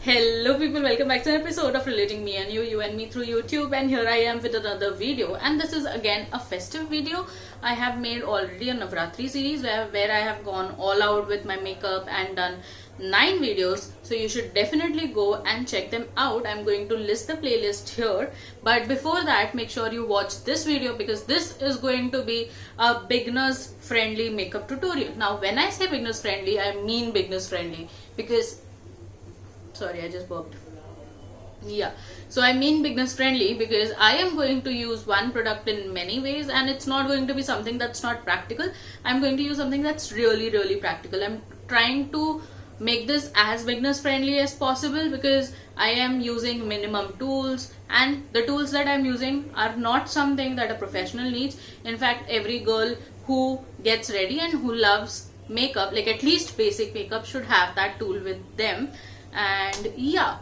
Hello people, welcome back to an episode of Relating Me and You and Me through YouTube, and here I am with another video, and this is again a festive video. I have made already a Navratri series where I have gone all out with my makeup and done 9 videos, so you should definitely go and check them out. I'm going to list the playlist here, but before that make sure you watch this video because this is going to be a beginners friendly makeup tutorial. Now when I say beginners friendly, I mean beginners friendly because sorry, I just burped. Yeah, so I mean beginners friendly because I am going to use one product in many ways, and it's not going to be something that's not practical. I'm going to use something that's really practical. I'm trying to make this as beginners friendly as possible because I am using minimum tools, and the tools that I'm using are not something that a professional needs. In fact, every girl who gets ready and who loves makeup, like at least basic makeup, should have that tool with them. And yeah,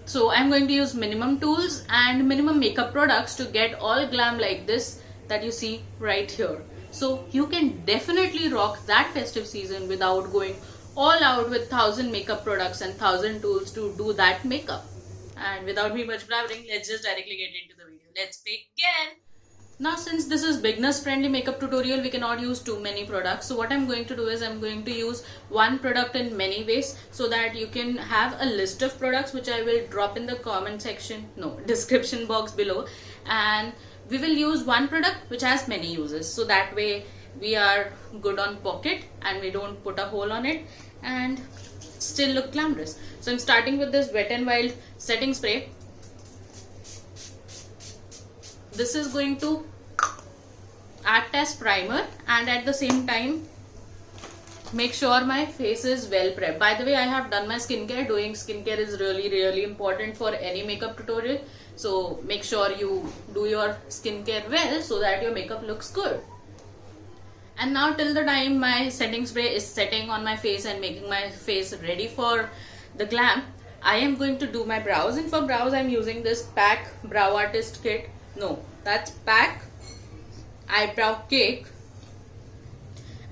so I'm going to use minimum tools and minimum makeup products to get all glam like this that you see right here. So you can definitely rock that festive season without going all out with 1000 makeup products and 1000 tools to do that makeup. And without me much blabbering, let's just directly get into the video. Let's begin. Now since this is beginners friendly makeup tutorial, we cannot use too many products. So what I'm going to do is I'm going to use one product in many ways so that you can have a list of products which I will drop in the comment section, no, description box below. And we will use one product which has many uses. So that way we are good on pocket and we don't put a hole on it and still look glamorous. So I'm starting with this Wet n Wild setting spray. This is going to act as primer and at the same time make sure my face is well prepped. By the way, I have done my skincare. Doing skincare is really important for any makeup tutorial. So make sure you do your skincare well so that your makeup looks good. And now till the time my setting spray is setting on my face and making my face ready for the glam, I am going to do my brows. And for brows I'm using this PAC Brow Artist Kit. No, that's PAC Eyebrow Cake,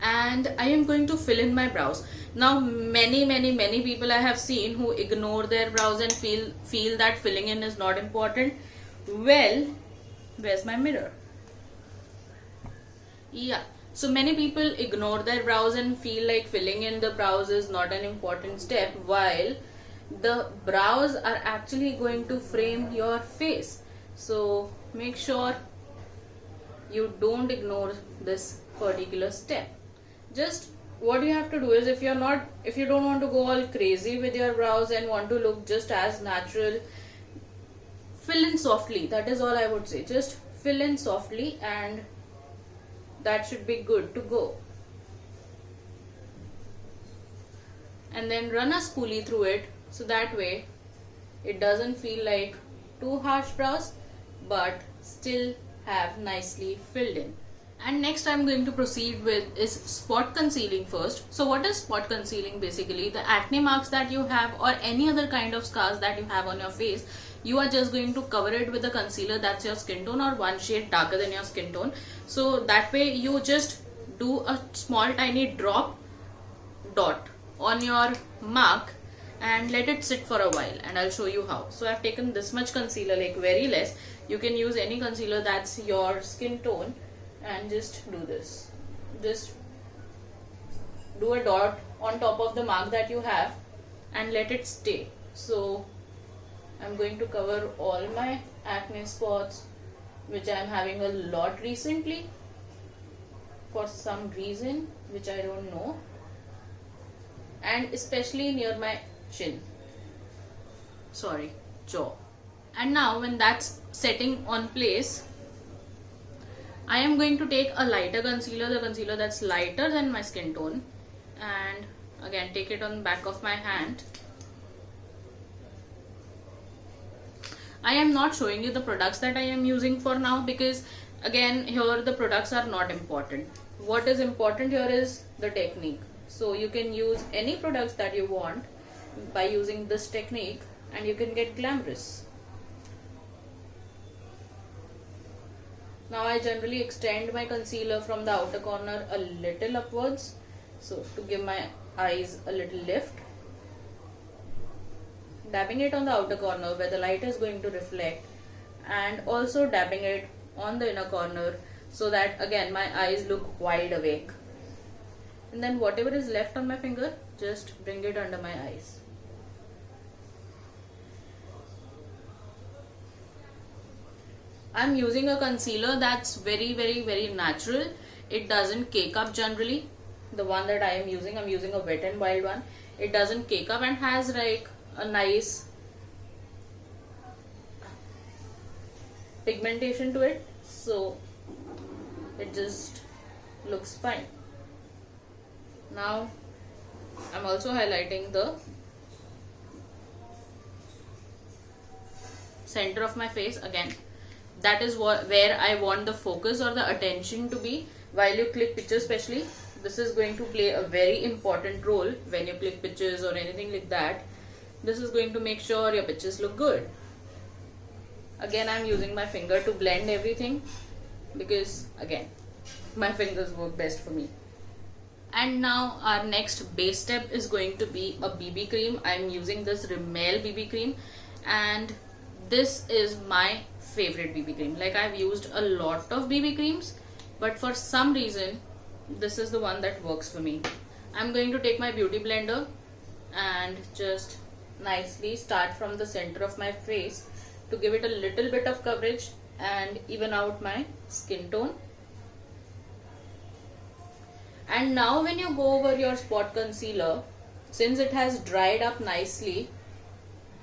and I am going to fill in my brows. Now many people I have seen who ignore their brows and feel that filling in is not important. Well, where's my mirror? Yeah, so many people ignore their brows and feel like filling in the brows is not an important step, while the brows are actually going to frame your face. So make sure you don't ignore this particular step. Just what you have to do is if you don't want to go all crazy with your brows and want to look just as natural, fill in softly. That is all I would say. Just fill in softly and that should be good to go. And then run a spoolie through it so that way it doesn't feel like too harsh brows but still have nicely filled in. And next I'm going to proceed with is spot concealing first. So what is spot concealing? Basically the acne marks that you have or any other kind of scars that you have on your face, you are just going to cover it with a concealer that's your skin tone or one shade darker than your skin tone. So that way you just do a small tiny dot on your mark and let it sit for a while, and I'll show you how. So I've taken this much concealer, like very less. You can use any concealer that's your skin tone and just do this. Just do a dot on top of the mark that you have and let it stay. So I'm going to cover all my acne spots which I'm having a lot recently for some reason which I don't know, and especially near my chin, jaw. And now when that's setting on place, I am going to take a lighter concealer, the concealer that's lighter than my skin tone, and again take it on the back of my hand. I am not showing you the products that I am using for now because again here the products are not important. What is important here is the technique. So you can use any products that you want by using this technique and you can get glamorous. Now I generally extend my concealer from the outer corner a little upwards, so to give my eyes a little lift. dabbing it on the outer corner where the light is going to reflect, and also dabbing it on the inner corner so that again my eyes look wide awake. And then whatever is left on my finger, just bring it under my eyes. I'm using a concealer that's very natural. It doesn't cake up generally. The one that I am using, I'm using a Wet n Wild one. It doesn't cake up and has like a nice pigmentation to it, so it just looks fine. Now I'm also highlighting the center of my face again. That is where I want the focus or the attention to be while you click pictures. Especially this is going to play a very important role when you click pictures or anything like that. This is going to make sure your pictures look good. Again, I'm using my finger to blend everything because again my fingers work best for me. And now our next base step is going to be a BB cream. I'm using this Rimmel BB cream, and this is my favorite BB cream. Like, I've used a lot of BB creams, but for some reason this is the one that works for me. I'm going to take my beauty blender and just nicely start from the center of my face to give it a little bit of coverage and even out my skin tone. And now when you go over your spot concealer, since it has dried up nicely,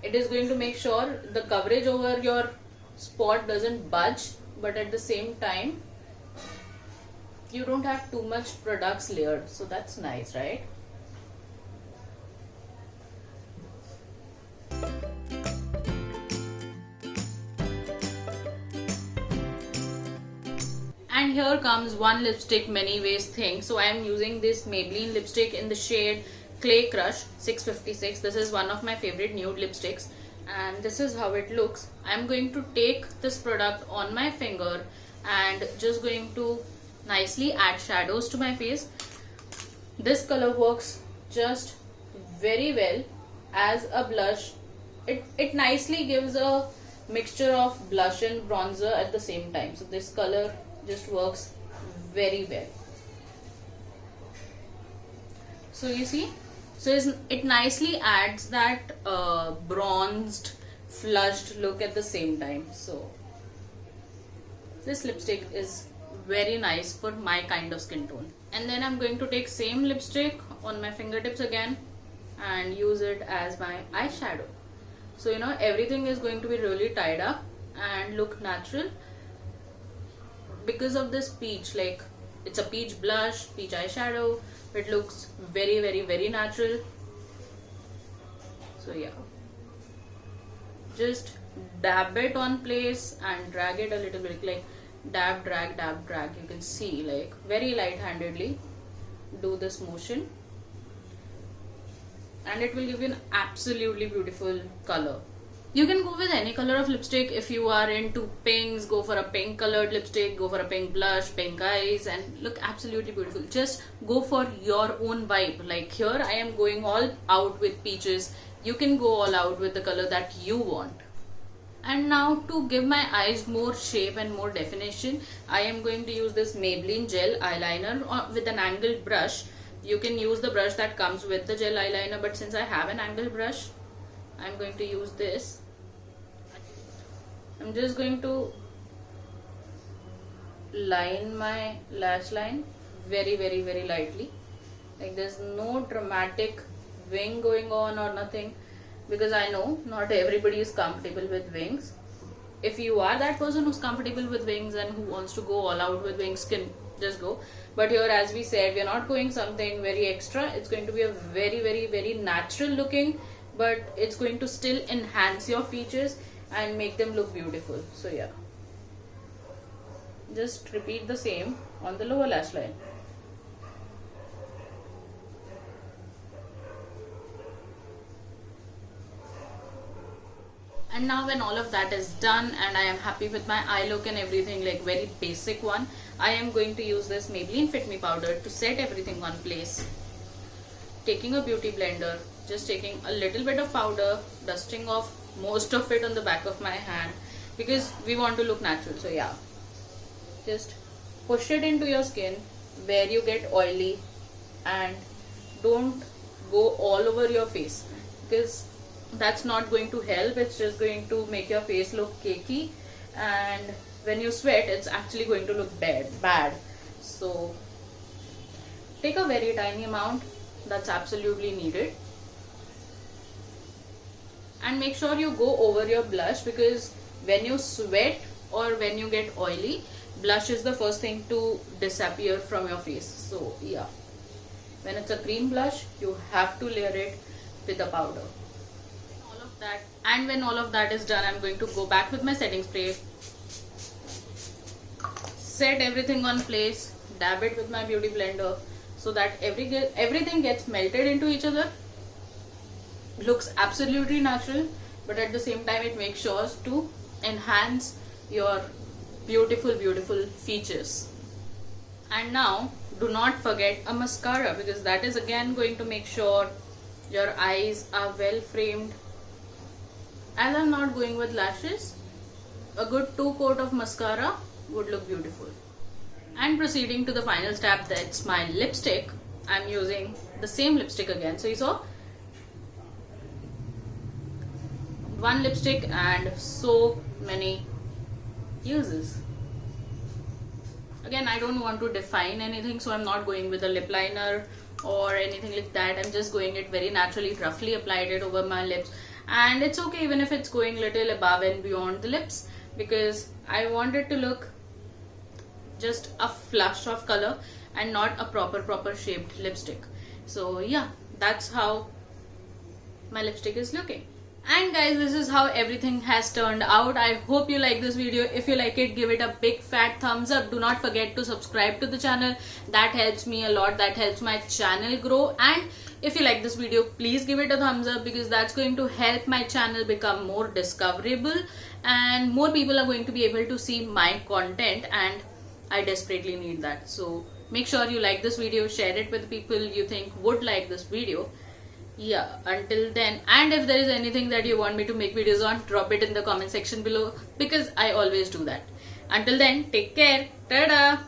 it is going to make sure the coverage over your spot doesn't budge, but at the same time you don't have too much products layered, so that's nice, right? And here comes one lipstick many ways thing. So I am using this Maybelline lipstick in the shade Clay Crush 656. This is one of my favorite nude lipsticks, and this is how it looks. I am going to take this product on my finger and just going to nicely add shadows to my face. This color works just very well as a blush. It nicely gives a mixture of blush and bronzer at the same time. So this color just works very well. So you see, so it nicely adds that bronzed, flushed look at the same time. So this lipstick is very nice for my kind of skin tone. And then I'm going to take same lipstick on my fingertips again and use it as my eyeshadow. So you know, everything is going to be really tied up and look natural because of this peach. Like, it's a peach blush, peach eyeshadow. It looks very natural. So yeah, just dab it on place and drag it a little bit, like dab, drag, dab, drag. You can see, like, very light-handedly do this motion, and it will give you an absolutely beautiful color. You can go with any color of lipstick. If you are into pinks, go for a pink colored lipstick, go for a pink blush, pink eyes, and look absolutely beautiful. Just go for your own vibe. Like here I am going all out with peaches. You can go all out with the color that you want. And now to give my eyes more shape and more definition, I am going to use this Maybelline gel eyeliner with an angled brush. You can use the brush that comes with the gel eyeliner, but since I have an angled brush, I'm going to use this. I'm just going to line my lash line very lightly. Like, there's no dramatic wing going on or nothing, because I know not everybody is comfortable with wings. If you are that person who's comfortable with wings and who wants to go all out with wings, can just go. But here, as we said, we're not going something very extra. It's going to be a very natural looking, but it's going to still enhance your features and make them look beautiful. So yeah, just repeat the same on the lower lash line. And now when all of that is done and I am happy with my eye look and everything, like very basic one, I am going to use this Maybelline Fit Me powder to set everything on place. Taking a beauty blender, just taking a little bit of powder, dusting off most of it on the back of my hand because we want to look natural. So yeah, just push it into your skin where you get oily, and don't go all over your face because that's not going to help. It's just going to make your face look cakey, and when you sweat it's actually going to look bad. So take a very tiny amount that's absolutely needed, and make sure you go over your blush because when you sweat or when you get oily, blush is the first thing to disappear from your face. So yeah, when it's a cream blush, you have to layer it with the powder. All of that, and when all of that is done, I'm going to go back with my setting spray, set everything on place, dab it with my beauty blender so that everything gets melted into each other. Looks absolutely natural, but at the same time it makes sure to enhance your beautiful features. And now do not forget a mascara because that is again going to make sure your eyes are well framed. As I'm not going with lashes, a good 2 coat of mascara would look beautiful. And proceeding to the final step, that's my lipstick. I'm using the same lipstick again. So you saw one lipstick and so many uses. Again, I don't want to define anything, so I'm not going with a lip liner or anything like that. I'm just going it very naturally, roughly applied it over my lips, and it's okay even if it's going little above and beyond the lips because I want it to look just a flush of color and not a proper shaped lipstick. So yeah, that's how my lipstick is looking. And guys, this is how everything has turned out. I hope you like this video. If you like it, give it a big fat thumbs up. Do not forget to subscribe to the channel. That helps me a lot. That helps my channel grow. And if you like this video, please give it a thumbs up because that's going to help my channel become more discoverable and more people are going to be able to see my content, and I desperately need that. So make sure you like this video, share it with people you think would like this video. Yeah, until then, and if there is anything that you want me to make videos on, drop it in the comment section below because I always do that. Until then, take care. Tada!